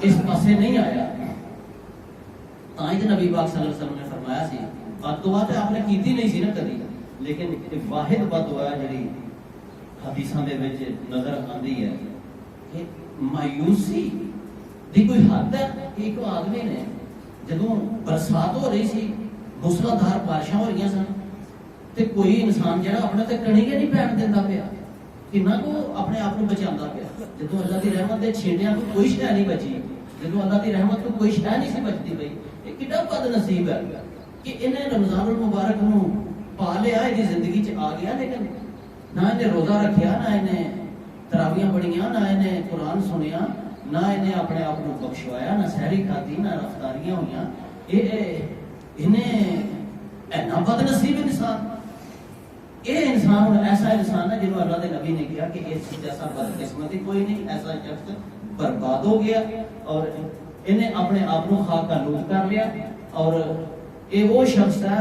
اس پاسے نہیں آیا. تائیں تے نبی پاک صلی اللہ علیہ وسلم نے فرمایا سی بد دعا تے آپ نے کیتی نہیں سی نا کدی, لیکن واحد بد دعا جڑی حدیثاں دے وچ نظر آندی ہے کہ مایوسی دی کوئی حد ہے. ایک آدمی نے جدوں برسات ہو رہی سی, موسلادھار بارشاں ہو رہی سن, تے کوئی انسان جڑا اپنے تے کڑیاں نہیں پین دیندا پیا, کنا کو اپنے آپ کو بچاندا پیا. جدوں اللہ دی رحمت دے چھیڑیاں تو کوئی شے نہیں بچی, جدوں اللہ دی رحمت تو کوئی شے نہیں سی بچتی پئی. یہ کڈا بد نصیب ہے کہ انہیں رمضان المبارک نو پا لیا, یہ زندگی چ آ گیا, لیکن نہ انہیں روزہ رکھیا, نہ انہیں تراویاں پڑھیاں, نہ انہیں قرآن سنیا, نہ انہیں اپنے آپ کو بخشوایا, نہ سحری کھادی, نہ رفتاریاں ہوئیاں. انہیں اینا بد نصیب انسان. یہ انسان ایسا انسان ہے جنہوں اللہ کے نبی نے کہا کہ اس جیسا بد قسمتی کوئی نہیں, ایسا شخص برباد ہو گیا اور انہیں اپنے آپ کو خاک آلود کر لیا. اور یہ وہ شخص ہے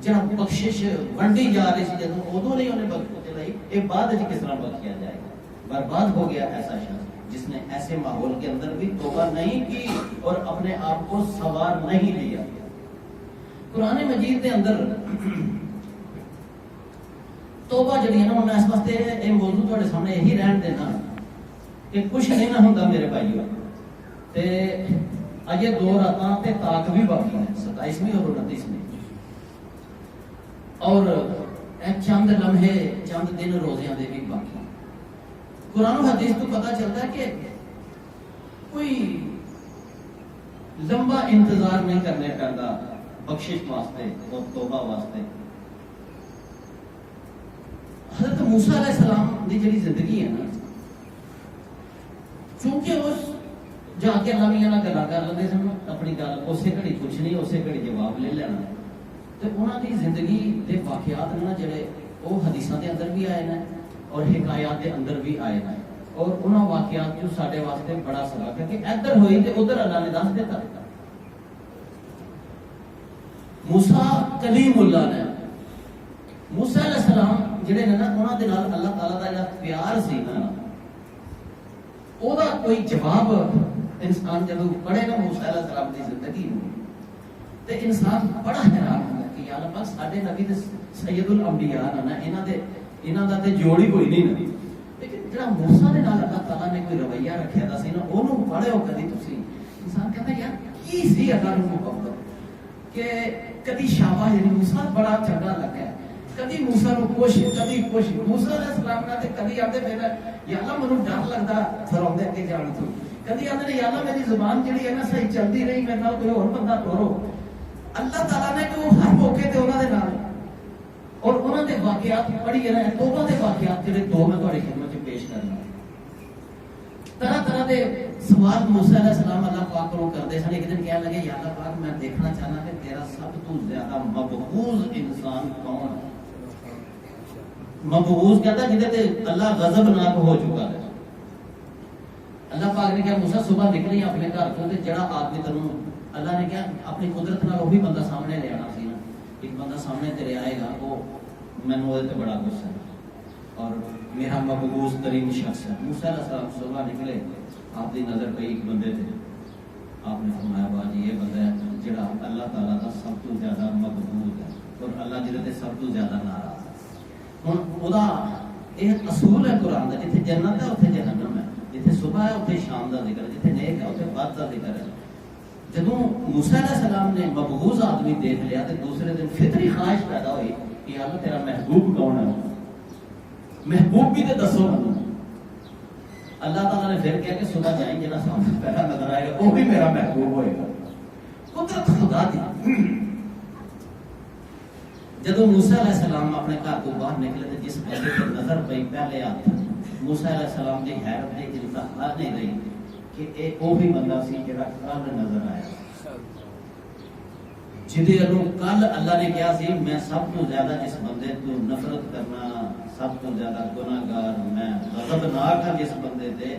جہاں بخشش ونڈی جا رہی سی, جدوں ادو نہیں انہیں بخش چلائی, یہ بعد کس طرح بخشیا جائے گا. برباد ہو گیا ایسا شخص جس نے ایسے ماحول کے اندر بھی توبہ نہیں کی اور اپنے آپ کو سوار نہیں لیا. قرآن مجید کے اندر توبہ جڑی ہے نا, انہیں اس واسطے یہ موضوع تھوڑے سامنے یہی رہن دینا کہ کچھ نہیں نہ ہوتا میرے بھائیو. تے اجے 2 راتاں تے تاک بھی باقی ہیں, 27ویں اور 29ویں, اور چند لمحے چند دن روزیاں دے بھی باقی. قرآن و حدیث تو پتہ چلتا ہے کہ کوئی لمبا انتظار نہیں کرنے پڑتا بخشش واسطے اور توبہ واسطے. حضرت موسیٰ علیہ السلام دی جڑی زندگی ہے نا, چونکہ اس جا کے اللہ میاں نال گلاں کر لیندے سن, اپنی گل اسی گھڑی پوچھنی, اسی گھڑی جواب لے لینا. تے انہاں دی زندگی دے واقعات نا جڑے وہ حدیثاں دے اندر بھی آئے ہیں اور حکایات دے اندر بھی آئے ہیں, اور انہاں واقعات جو ساڈے واسطے بڑا سبق ہے کہ ادھر ہوئی تے ادھر اللہ نے دس دیتا. موسیٰ کلیم اللہ نے, موسیٰ علیہ السلام جڑے نے نا, انہاں دے نال اللہ تعالیٰ دا جڑا پیار سی نا, او دا کوئی جواب انسان جب پڑھے نا موسیٰ علیہ السلام دی زندگی میں, تے انسان بڑا حیران ہوتا کہ یا اللہ پاک ساڈے نبی تے سید الانبیاء نا, انہاں دا تے جوڑ ہی کوئی نہیں نا. لیکن جڑا موسیٰ دے نال اللہ تعالیٰ نے کوئی رویہ رکھیا دا سی نا, اونوں پڑھے ہو کدی تسی, انسان کہتا یار کی سی اللہ نوں محبت کہ کدی شاباش, یعنی موسیٰ بڑا چنگا لگا ہے, کدی موسیٰ نو خوش, کدی خوش. موسیٰ علیہ السلام نے کدی آتے میرا یا اللہ مینوں ڈر لگدا فراؤندے کے جان تو, کدی آتے یا اللہ میری زبان جڑی ہے نا صحیح چلدی نہیں, میرے نال کوئی اور بندہ ٹورو. اللہ تعالیٰ نے کہ ہر موقع تے انہاں دے نال, اور انہاں دے واقعات پڑھی ہے نا, توبہ دے واقعات جڑے 2 میں تہاڈی خدمت وچ پیش کرنا. طرح طرح دے سوال موسیٰ علیہ السلام اللہ پاک کو کرتے سن. ایک دن کہنے لگے یا اللہ پاک میں دیکھنا چاہنا کہ تیرا سب تو زیادہ مبغوض انسان کون ہے. مبغوض کہتا ہے جہدے تے اللہ غضبناک ہو چکا ہے. اللہ پاک نے کہا موسیٰ صبح نکلی اپنے گھر تو تے جڑا آدمی تینوں اللہ نے کہا اپنی قدرت نال وہی بندہ سامنے لے آنا سی نا, ایک بندہ سامنے تیرے آئے گا, وہ مینوں تے بڑا غصہ ہے اور میرا مبغوض ترین شخص ہے. موسیٰ علیہ السلام صبح نکلے, آپ دی نظر پئی ایک بندے تھے, آپ نے فرمایا باجی یہ بندہ ہے جڑا اللہ تعالیٰ کا سب تو زیادہ مبغوض ہے اور اللہ جڑے تے سب تو زیادہ ناراض ہے. ہن اودا ایک اصول ہے قرآن دا, جتھے جنت ہے اوتھے جہنم ہے, جتھے صبح ہے اوتھے شام دا ذکر ہے, جتھے نیک ہے اوتھے بد دا ذکر ہے. جدوں موسیٰ علیہ السلام نے مبغوض آدمی دیکھ لیا تے دوسرے دن فطری خواہش پیدا ہوئی کہ اللہ تیرا محبوب کون ہے, محبوب بھی تے دسو. اللہ تعالیٰ نے پھر کہا کہ صبح جائیں جنا سامنے پہلا نظر آئے گا وہ بھی میرا محبوب ہوئے گا. قدرت خدا دی. جدوں موسیٰ علیہ السلام اپنے گھر تو باہر نکلے تے جس بندے تے نظر پئی پہلے ہاتھ, موسیٰ علیہ السلام دی حیرت دی انتہا نہیں رہی کہ اے وہی بندہ سی جڑا کل نظر آیا, جدے انہوں کل اللہ نے کہا سی میں سب تو زیادہ جس بندے تو نفرت کرنا, سب تو زیادہ گناہگار, میں غضبناک ہاں جس بندے تے.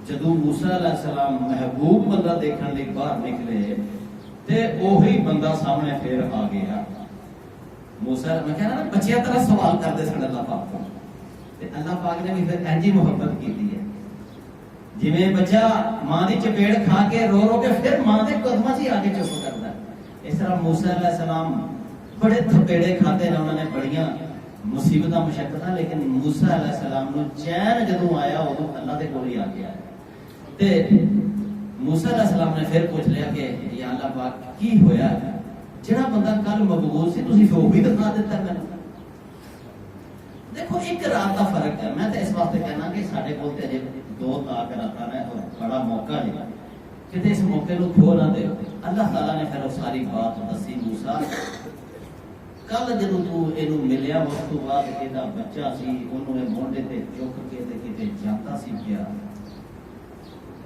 جدوں موسیٰ علیہ السلام محبوب بندہ دیکھنے لئی باہر نکلے تے وہی بندہ سامنے پھر آ گیا. موسیٰ میں کہنا نا بچیاں طرح سوال کرتے سن اللہ پاک کو, تے اللہ پاک نے بھی پھر اینجی محبت کی ہے. جویں بچہ ماں دی چپیڑ کھا کے رو رو کے پھر ماں دے قدماں 'چ آ کے چپ کردا ہے، اس طرح موسیٰ علیہ السلام بڑے تھپیڑے کھاتے نے، انہوں نے بڑیاں مصیبتاں مشقتاں، لیکن موسیٰ علیہ السلام نو چین جدوں آیا ادوں اللہ دے کول ہی آ کے آیا تے موسیٰ علیہ السلام نے پھر پوچھ لیا کہ یا اللہ پاک کی ہویا ہے، جڑا بندہ کل مقبول سی تسی وہ بھی دکھا دیتا ہے مینوں۔ دیکھو ایک رات کا فرق ہے، میں تو اس واسطے کہنا کہ سارے کول تے 2 تاک راتاں نے اور بڑا موقع ہے کہ اس موقع نو کھو نہ دے۔ اللہ تعالیٰ نے پھر وہ ساری بات دسی موسیٰ کل جدوں تو اینو ملیا اس تو بعد ایدا بچہ سی، انہوں نے مونڈے تے چک کے تے کتے جاتا سی پیا،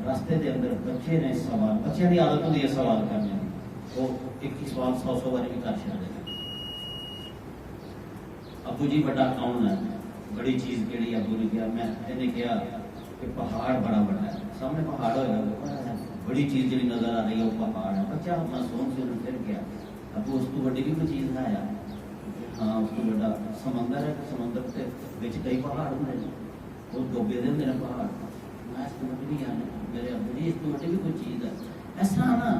راستے دے اندر بچے نے سوال، بچے دی عادت ہوندی ہے سوال کرنے دی، وہ ایک ہی سوال 100 باری بھی کر چھڑدے نے۔ ابو جی بڑا کون ہے، بڑی چیز کیڑی؟ ابو نے کہا، میں نے کہا کہ پہاڑ بڑا بڑا ہے، سامنے پہاڑ ہوئے، بڑی چیز جڑی نظر آ رہی ہے وہ پہاڑ ہے۔ بچہ معصوم سے انہوں پھر گیا، ابو اس کو بڑی بھی کوئی چیز نہ آیا؟ ہاں اس کو بڑا سمندر ہے، سمندر سے بچ کئی پہاڑ ہوتے ہیں، وہ ڈوبے دے ہوندے نے پہاڑ، میں اس کو بڑی نہیں آنے میرے ابو جی اس کو بڑی بھی کوئی چیز ہے۔ اس طرح نا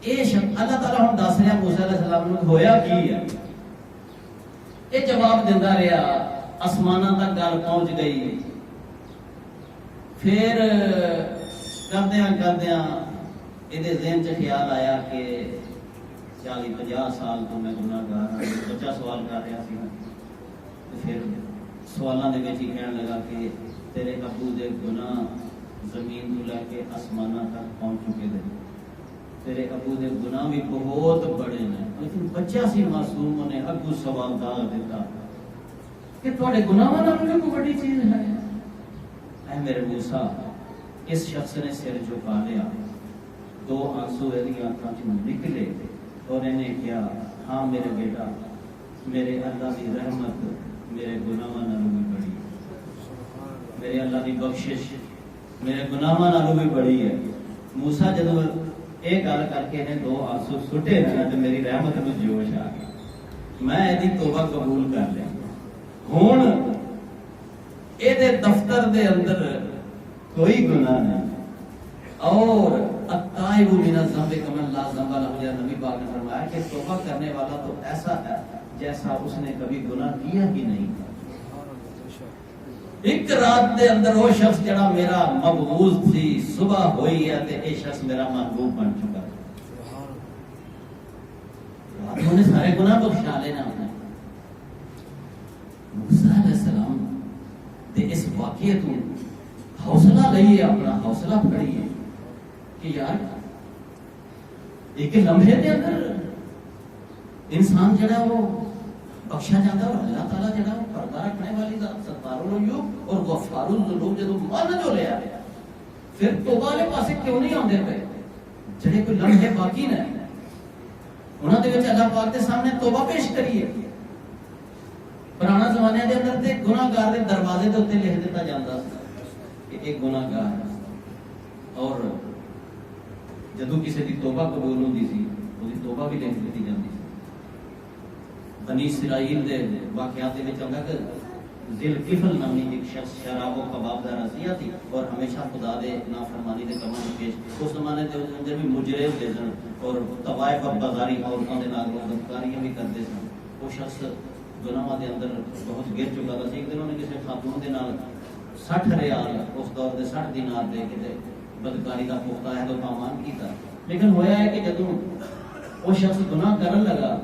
یہ شب اللہ تعالیٰ ہم دس رہا موسیٰ علیہ السلام نے ہویا کی ہے، یہ جواب دیتا رہا، آسمانوں تک گل پہنچ گئی، پھر کردیاں کردیاں یہ ذہن چ خیال آیا کہ 40-50 سال تو میں گناہ گار ہوں، بچہ سوال کر رہا سی، پھر سوالوں کے وچ ہی کہنے لگا کہ تیرے ابو دے گناہ زمین تو لے کے آسمانوں تک پہنچ چکے تھے، تیرے ابو دے گناہ بھی بہت بڑے ہیں، لیکن بچہ سی معصوم نے اگو سوال دار دیتا کہ تھوڑے گناہاں نال بھی کوئی بڑی چیز ہے؟ اے میرے موسیٰ، اس شخص نے سر جھکا لیا، 2 آنسو دی آنکھاں چ نکلے اور انہیں کیا، ہاں میرے بیٹا، میرے اللہ کی رحمت میرے گناہاں نالوں بھی بڑی ہے، میرے اللہ کی بخشش میرے گناہاں نالوں بھی بڑی ہے۔ موسیٰ جدوں یہ گل کر کے انہیں 2 آنسو سٹے نا تو میری رحمت نو جوش آ گیا، میں یہ توبہ قبول کر لیا، ہوں یہ دفتر دے اندر کوئی گناہ نہیں، اور التائب من الذنب کمن لا ذنب لہ، نبی پاک نے فرمایا کہ توبہ کرنے والا تو ایسا ہے جیسا اس نے کبھی گناہ کیا ہی نہیں۔ ایک رات دے اندر وہ شخص جڑا میرا مبغوض تھی صبح ہوئی ہے تے اے شخص میرا محبوب بن چکا ہے، رات نے سارے گناہ بخشا لینا ہے۔ موسیٰ علیہ السلام دے اس واقعے تو حوصلہ لئیے، اپنا حوصلہ پڑھیے کہ یار ایک لمحے کے اندر انسان جڑا وہ بخشا جاتا ہے، اور اللہ تعالیٰ جڑا وہ پردہ رکھنے والی ذات، ستار العیوب اور غفار الذنوب جدوں مان جو لیا پھر توبہ والے پاسے کیوں نہیں آندے پے؟ جڑے کوئی لمحے باقی نے انہاں دے وچ اللہ پاک دے سامنے توبہ پیش کریے۔ پرانا زمانے دے اندر تے گناہ گار دے دروازے دے اوتے لکھ دتا جاندا سی کہ ایک گناہ گار ہے، اور جدوں کسی دی توبہ قبول ہوندی سی اودی توبہ بھی لکھ دتی جاندی سی۔ بنی اسرائیل دے واقعات دے وچ آندا کہ ذوالکفل نامی ایک شخص شراب و کباب دا رضیہ تھی اور ہمیشہ خدا دے نافرمانی دے کماں وچ پیش، اس زمانے دے اندر بھی مجرم دے سن اور طوائف اور بازاری عورتاں دے نال بدکاریاں بھی کردے سن۔ وہ شخص گناہاں دے اندر بہت گر چکا تھا۔ ایک دن انہوں نے کسی خاتون دے نال 60 ریال اس دور دے 60 دینار دے کے بدکاری دا پختہ ہے تو پامان کیتا، لیکن ہویا ہے کہ جدوں وہ شخص گناہ کرن لگا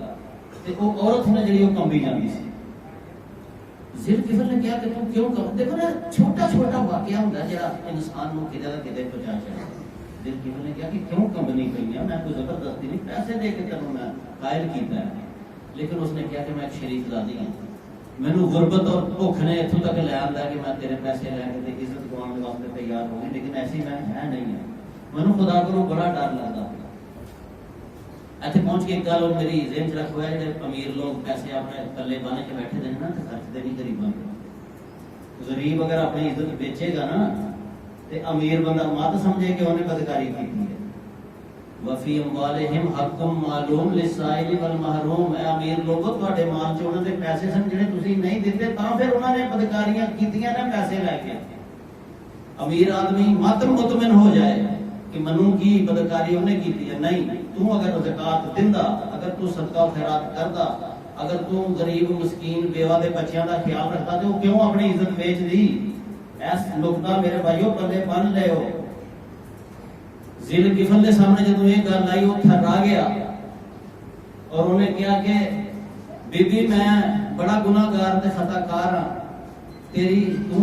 تے وہ عورت نے جڑی وہ کمبی جاندی سی۔ ذوالکفل نے کہا کہ تم کیوں کم؟ دیکھو نا چھوٹا چھوٹا واقعہ ہوندا جڑا انسان نو کدے نہ کدے پہنچا چھڑے۔ ذوالکفل نے کہا کہ کیوں کمبنی پئی ہے، میں کوئی زبردستی نہیں، پیسے دے کے تینوں میں قائل کیتا ہے، لیکن اس نے کہا کہ میں ایک شریف زادی ہوں، مینوں غربت اور بھوک نے اتوں تک لے آندا کہ میں تیرے پیسے لے کے تے عزت گوانے واسطے تیار ہوں، لیکن ایسی میں ہے نہیں ہے، مینوں خدا کو بڑا ڈر لگدا۔ ایتھے پہنچ کے ایک گل اور میری ذہن چ رکھ ہوا ہے، جڑے امیر لوگ پیسے اپنے پلے بانے کے بیٹھے ہیں نا تے خرچ دے نہیں غریباں کو۔ غریب اگر اپنی عزت بیچے گا نا تے امیر بندہ مت سمجھے کہ انہیں بدکاری کی ہے۔ وفی اموالہم حق معلوم للسائل والمحروم، اے امیر لوگوں تواڈے مال چ انہاں دے پیسے سن جڑے تسی نہیں دتے، تاں پھر انہاں نے بدکاریاں کیتیاں نے پیسے لے کے۔ امیر آدمی ماتم مطمئن ہو جائے کہ منو کی بدکاری انہیں کی ہے. نہیں، تو اگر زکات دیندا، اگر تو صدقہ خیرات کردا، اگر تو غریب مسکین بیوہ دے بچیاں دا خیال رکھتا تو کیوں اپنی عزت بیچ دی؟ ایس نقطہ میرے بھائیو پلے بن لے ہو. ذی الکفل دے سامنے جدوں یہ گل آئی وہ تھرا گیا اور انہیں کہا کہ بی بی میں بڑا گناہگار تے خطا کار ہاں، تیری تو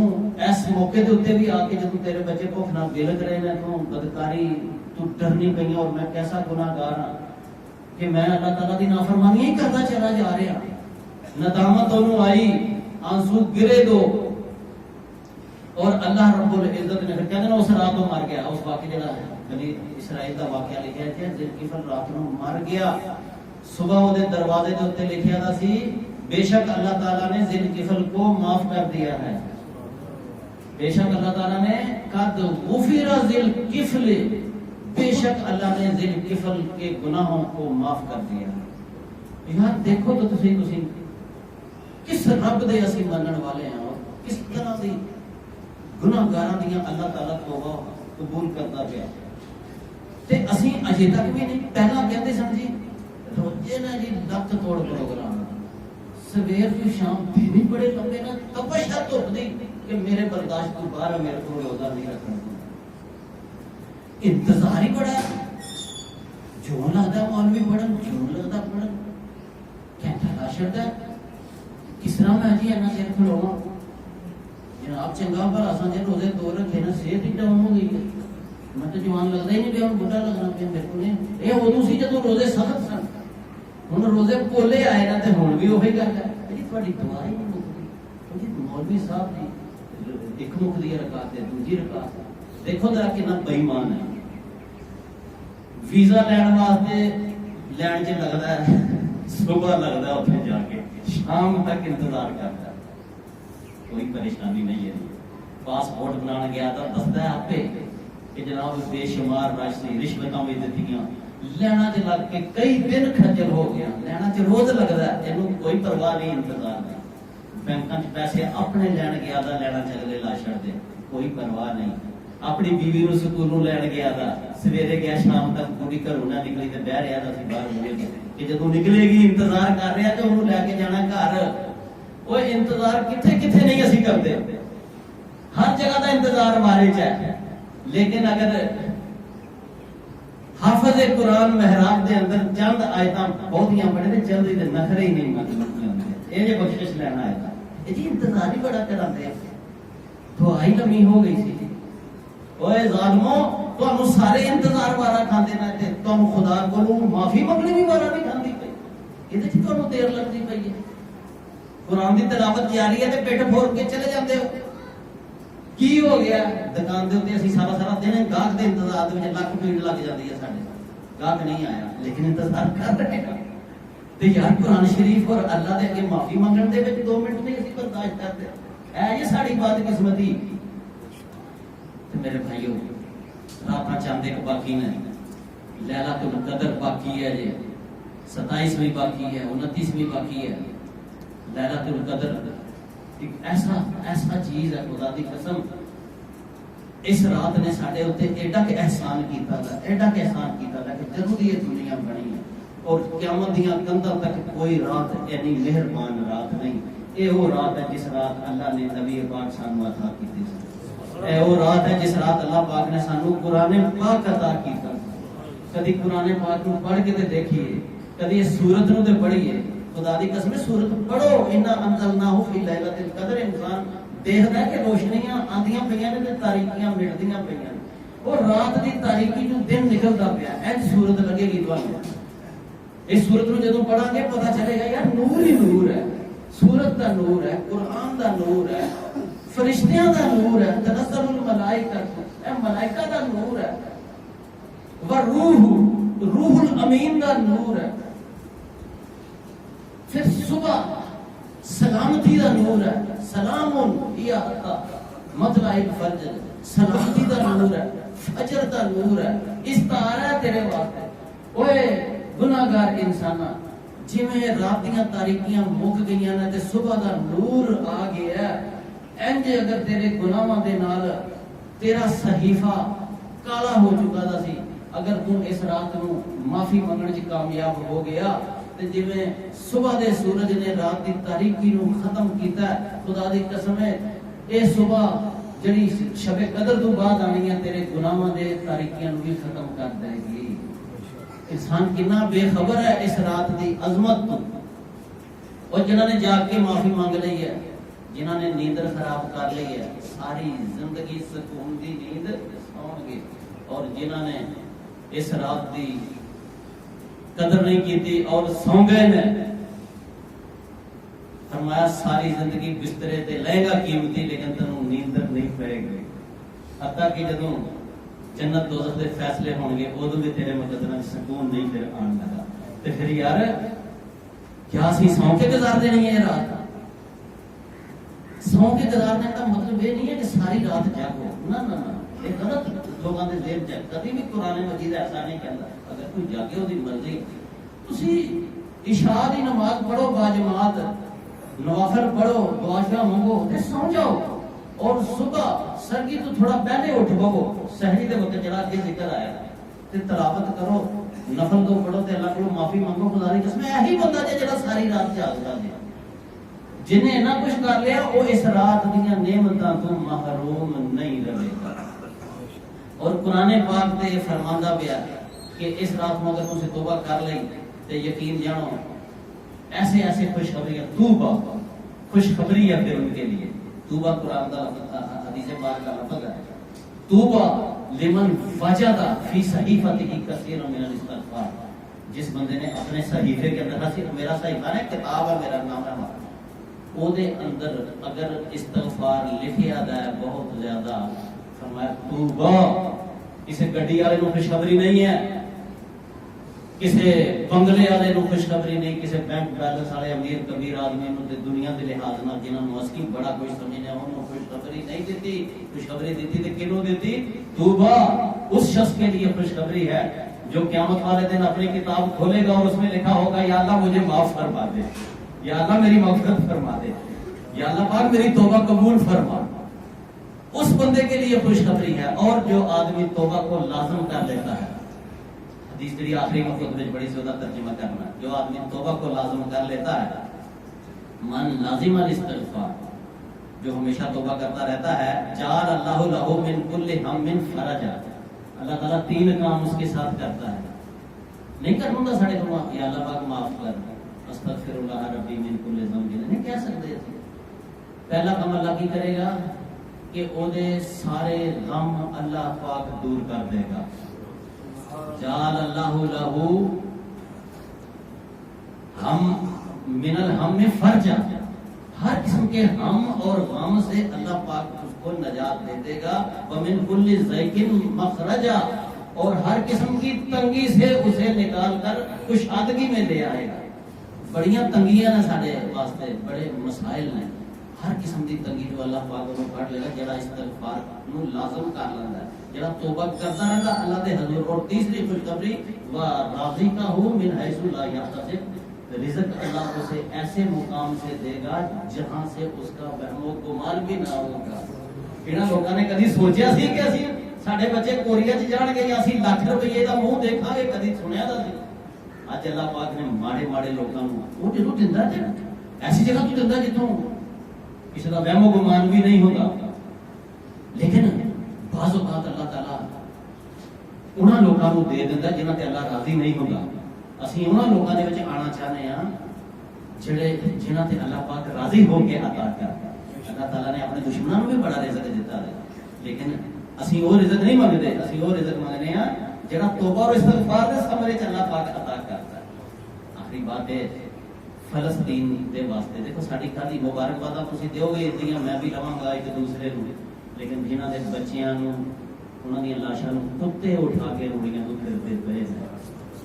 اس موقع دے اوتے بھی آ کے جدوں تیرے بچے بھوک نال بلک رہے نے تو بدکاری تو ڈرنی پئی اور میں کیسا گناہگار ہاں کہ میں اللہ تعالیٰ دی نافرمانی ہی کرتا چلا جا رہا. ندامت انہوں آئی، آنسو گرے دو، اور اللہ رب العزت نے پھر کہتے ہیں اس رات کو مر گیا. اس واقعے جڑا ہے بنی اسرائیل دا واقعہ لکھا ہے کہ ذوالکفل رات کو مر گیا. صبح وہ دروازے کے اوپر لکھیا تھا سی بے شک اللہ تعالیٰ نے ذوالکفل کو معاف کر دیا ہے. بے شک اللہ تعالیٰ نے قد غفر ذوالکفل، بے شک اللہ نے ذوالکفل کے گناہوں کو معاف کر دیا. یار دیکھو تو تسی کس رب دے اسی منن والے ہیں اور کس طرح دی گناہگاراں دیاں اللہ تعالیٰ توبہ قبول کرتا پیا. تے اسی اجے تک بھی نہیں. پہلا کہتے سن جی روزے نا جی لت توڑ پروگرام، سویر تو شام بھی بڑے لمبے نا تپشا دھوپ دی کہ میرے برداشت تو باہر ہے، میرے کو روزہ نہیں رکھنا. انتظار ہی بڑا ہے، جو لگتا مولوی پڑھن، جو لگتا پڑھن، گھنٹہ لا چھڑدا ہے. کس طرح میں جی اینا چیر کھلواں؟ جناب چنگا بھلا سا جے روزے دو رکھے نا صحت ہی ڈاؤن ہو گئی ہے. میں تو جوان لگتا ہی نہیں پیا، بڑھا لگنا پیا میرے کو. نہیں یہ ادو سی جدوں روزے سخت سن، ہن روزے پولے آئے نا تے ہن بھی وہی گل ہے. جی تہاڈی دعا ہی نہیں مکدی. جی مولوی صاحب دی ایک مکدی رکعت تے دوجی رکعت دیکھو ذرا کتنا بے ایمان ہے. ویزا لین واسطے لین چ لگتا ہے، صبح لگتا ہے اتنے جا کے شام تک انتظار کرتا ہے. کوئی پریشانی نہیں ہے. پاسپورٹ بنانا گیا تھا، دستا ہے آپ پہ کہ جناب بے شمار رش سی، رشوتاں بھی دتیاں، لینا چ لگ کے کئی دن کھجل ہو گیا. لینا چ روز لگتا ہے، یہ کوئی پرواہ نہیں، انتظار نہیں. بینکاں چ پیسے اپنے لین گیا تھا، لینا چلے لا چھڑ دے، کوئی پرواہ نہیں. اپنی بیوی نو سکولوں لین گیا تھا، سویرے گیا شام تک پوری گھروں نہ نکلی تے بہ رہا تھا سی باہر ہوئے کہ جدوں نکلے گی انتظار کر رہا تے انہوں لے کے جانا گھر. وہ انتظار کتھے کتھے نہیں اسی کرتے، ہر جگہ دا انتظار ہمارے چ ہے. لیکن اگر حافظ قرآن محراب دے اندر چند آیتاں بہتیاں پڑھے تے جلدی تے نخرے ہی نہیں مانتے. یہ جو بخشش لینا آیا تھا جی انتظار ہی بڑا کراتے ہیں. دعا ہی لمبی ہو گئی سی. اوے ظالمو تانوں سارے انتظار وارا کھاندے نہ تے تانوں خدا کولوں معافی منگنی بھی وارا نہیں کھاندی پئی. یہ تے تانوں دیر لگدی پئی ہے. قرآن دی تلاوت جاری ہے تے پیٹ پھوڑ کے چلے جاندے ہو. کی ہو گیا؟ دکان دے اوتے اسی سارا سارا دن گاہک دے انتظار دے وچ لاکھ بھیڑ لگ جاندی ہے. ساڈے گاہک نہیں آیا لیکن انتظار کر رہے ہیں. تے یار قرآن شریف اور اللہ دے اگے معافی منگن دے وچ 2 منٹ نہیں اسی برداشت کرتے. اے یہ ساڈی بد قسمتی. تے میرے بھائیو راتاں چند ایک باقی نے، لیلۃ القدر باقی ہے جی، 27ویں باقی ہے، 29ویں باقی ہے. لیلۃ القدر ایک ایسا چیز ہے، خدا دی قسم اس رات نے ساڈے اوتے ایڈا کہ احسان کیتا تھا، ایڈا کہ احسان کیتا تھا کہ جدوں یہ دنیا بنی ہے اور قیامت دیاں کنڌاں تک کوئی رات اتنی مہربان رات نہیں. یہ وہ رات ہے جس رات اللہ نے نبی پاک سانو عطا کیتی سی. اے وہ رات ہے جس رات اللہ پاک نے سانو قرآن پاک عطا کیتا. کدی قرآن پاک نو پڑھ کے تے دیکھیے، کدی اس سورت نو تے پڑھیے. خدا دی قسم سورت پڑھو، انا انزلناہ فی لیلۃ القدر. انسان دیکھدا ہے کہ روشنیاں آندیاں پیاں نے تے تاریکیاں مٹدیاں پیاں. وہ رات دی تاریکی جو دن نکلدا پیا، اج سورت لگے گی تانوں. اس سورت نو جدوں پڑھاں گے پتہ چلے گا یار نور ہی نور ہے. سورت دا نور ہے، قرآن دا نور ہے، فرشتیاں دا نور ہے، تنزل الملائکہ، اے ملائکہ دا نور ہے، روح الامین دا نور ہے. پھر صبح سلامتی دا نور ہے، سلام ہی مطلع الفجر، سلامتی دا نور ہے، فجر دا نور ہے. استعارہ ہے تیرے واسطے. اوے گناہگار انسانا، جویں رات دیاں تاریکیاں مک گئیاں نے تے صبح دا نور آ گیا. انج اگر تیرے گناہاں دے نال تیرا صحیفہ کالا ہو چکا دا سی. اگر تو اس رات نو معافی منگن چ کامیاب ہو گیا تے جویں صبح دے سورج نے رات دی تاریکی نو ختم کیتا ہے, خدا دی قسم ہے اے صبح جڑی شب قدر تو بعد آنی ہے تیرے گناہاں دے تاریکیاں نو بھی ختم کر دے گی. انسان کتنا بے خبر ہے اس رات دی عظمت تو. اور جنہاں نے جاگ کے معافی مانگ لی ہے, جنہاں نے نیندر خراب کر لی ہے, ساری زندگی سکون دی نیند سون گے. اور جنہاں نے اس رات دی قدر نہیں کی تھی اور سو گئے نے, فرمایا ساری زندگی بسترے تے لے گا قیمتی لیکن تینوں نیندر نہیں پائے گی. حتیٰ کہ جدوں جنت دوزخ دے فیصلے ہون گے ادوں بھی تیرے مقدراں وچ سکون نہیں پھر آن لگا. تے پھر یار کیا سی سو کے گزار دینی ہے رات؟ سو کے گزارنے کا مطلب یہ نہیں ہے کہ ساری رات جاگو, نہ نہ نہ, یہ غلط لوگوں نے ذہن چ کبھی بھی قرآن مجید ایسا نہیں کہتا. اگر کوئی جاگے وہ مرضی, تسی عشاء دی نماز پڑھو باجماعت, نوافل پڑھو, دعا شعا منگو تے سو جاؤ, اور صبح سرگی تو تھوڑا پہلے اٹھ بگو, سحری دے وقت جڑا کے ذکر آیا تے تلاوت کرو, نفل دو پڑھو تے اللہ کو معافی مانگو. خدا دی قسم یہی بندہ جڑا ساری رات جاگدا ہے, جنہیں اتنا کچھ کر لیا وہ اس رات دیا نعمتاں تو محروم نہیں رہے گا. اور قرآن پاک تے یہ فرماندا پیا کہ اس رات میں اگر تسی توبہ کر لئی تے یقین جانو ایسے ایسے خوشخبریاں, توبہ خوشخبری ہے پھر ان کے لیے. توبہ قرآن کا حدیث پاک کا لفظ ہے. توبہ لمن وجد فی صحیفته کثیر من الاستغفار, جس بندے نے اپنے صحیفے کے اندر, میرا صحیفہ ہے کتاب ہے, میرا نام ہے, او دے اندر اگر استغفار لکھیا ہے بہت زیادہ, فرمایا توبہ. کسی گڈی والے نو خوشخبری نہیں ہے, کسی بنگلے والے نو خوشخبری نہیں, کسی بینک بیلنس والے امیر کبیر آدمی نو تے دنیا دے لحاظ نال جنہاں نو اسکی بڑا کچھ سمجھنے انہوں خوشخبری نہیں دیتی. خوشخبری دیتی تے کینوں دیتی؟ توبہ اس شخص کے لیے خوشخبری ہے جو قیامت والے دن اپنی کتاب کھولے گا اور اس میں لکھا ہوگا یا اللہ مجھے معاف فرما دے, یا اللہ میری مغفرت فرما دے, یا اللہ پاک میری توبہ قبول فرما. اس بندے کے لیے خوشخبری ہے. اور جو آدمی توبہ کو لازم کر لیتا ہے, حدیث کی آخری مقصد میں بڑی زیادہ ترجمہ کرنا ہے, جو آدمی توبہ کو لازم کر لیتا ہے, من لازم الاستغفار, جو ہمیشہ توبہ کرتا رہتا ہے, جعل اللہ لہ من کل ہم فرجا, اللہ تعالیٰ 3 کام اس کے ساتھ کرتا ہے. نہیں کروں گا ساڑھے کو یا اللہ پاک معاف کر, استغفر اللہ ربی من کل ذنب, نہیں کہہ سکتے تھے. پہلا کام اللہ کی کرے گا کہ او دے سارے غم اللہ پاک دور کر دے گا. جعل اللہ لہ ہم من الہم فرجا, ہر قسم کے غم اور غم سے اللہ پاک اس کو نجات دے دے گا. ومن کل ضیق مخرجا, اور ہر قسم کی تنگی سے اسے نکال کر کشادگی میں لے آئے گا. بڑیاں تنگیاں نے سارے واسطے, بڑے مسائل ہیں, ہر قسم کی تنگی جو اللہ پاک کو کٹ لے گا جڑا استغفار نو لازم کر لیندا ہے, جڑا توبہ کرتا رہتا اللہ دے حضور. اور تیسری خوشخبری وَرَازِقَهُ مِنْ حَيْثُ لَا يَحْتَسِبُ, رزق اللہ اسے ایسے مقام سے دے گا جہاں سے اس کا وہم و گمان بھی نہ ہوگا. انہاں لوگوں نے کبھی سوچیا سی کہ اسی ساڈے بچے کوریا چ جان گے یا اسی لاکھ روپے دا منہ دیکھا گے, کبھی سنیا دا سی؟ اج اللہ پاک نے ماڑے ماڑے لوگوں کو وہ جدوں دیندا ہے ایسی جگہ تو دیندا جتوں کسی کا وہم و گمان بھی نہیں ہوگا. لیکن بعض اوقات اللہ تعالیٰ انہاں لوگوں کو دے دیتا جنہاں تے اللہ راضی نہیں ہوگا. اسی انہاں لوگوں دے وچ آنا چاہنے ہاں جڑے جنہاں تے اللہ پاک راضی ہو کے عطا کرتا. اللہ تعالیٰ نے اپنے دشمنوں بھی بڑا رزق دیتا ہے, لیکن اسی وہ رزق نہیں مانگتے, اسی وہ رزق مانگنے ہاں جڑا توبہ اور استغفار دے سمرے چ اللہ پاک عطا کرتا ہے. آخری بات ہے فلسطین دے واسطے, دیکھو ساری کالی مبارکباد تسی دیو گے اتنی میں بھی لواں گا ایک دوسرے کو, لیکن جنہاں دے بچیاں نو انہاں دی لاشاں نو کتے اٹھا کے روڑیاں تو پھرتے پئے ہیں.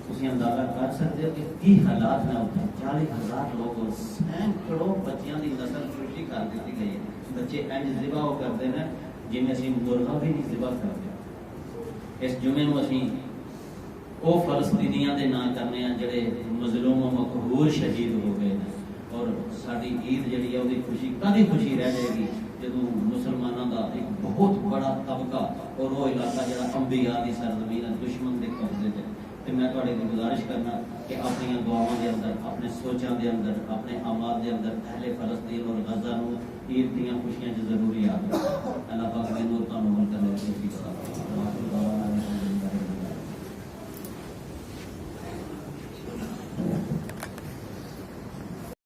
تسی اندازہ کر سکتے ہو کہ کی حالات نہ ہوتے. 40,000 لوگ, سینکڑوں بچیاں دی نسل کشی کر دیتی گئی ہے. بچے انج ذبح ہو کرتے ہیں جن اسی مرغا بھی نہیں ذبح کرتے. اس جمعے نو اسی او فلسطینیاں دے نام کرنے ہیں جڑے مظلوم و مقہور شہید ہو گئے ہیں, اور ساری عید جڑی ہے وہ خوشی کدی خوشی رہ جائے گی جدوں مسلمانوں کا ایک بہت بڑا طبقہ اور وہ علاقہ جڑا انبیاء دی سرزمین ہے دشمن کے قبضے سے، تو میں تھوڑے کی گزارش کرنا کہ اپنی دعاؤں کے اندر، اپنے سوچاں کے اندر، اپنے اعمال کے اندر اہل فلسطین اور غزہ نو عید دیاں خوشیاں ضروری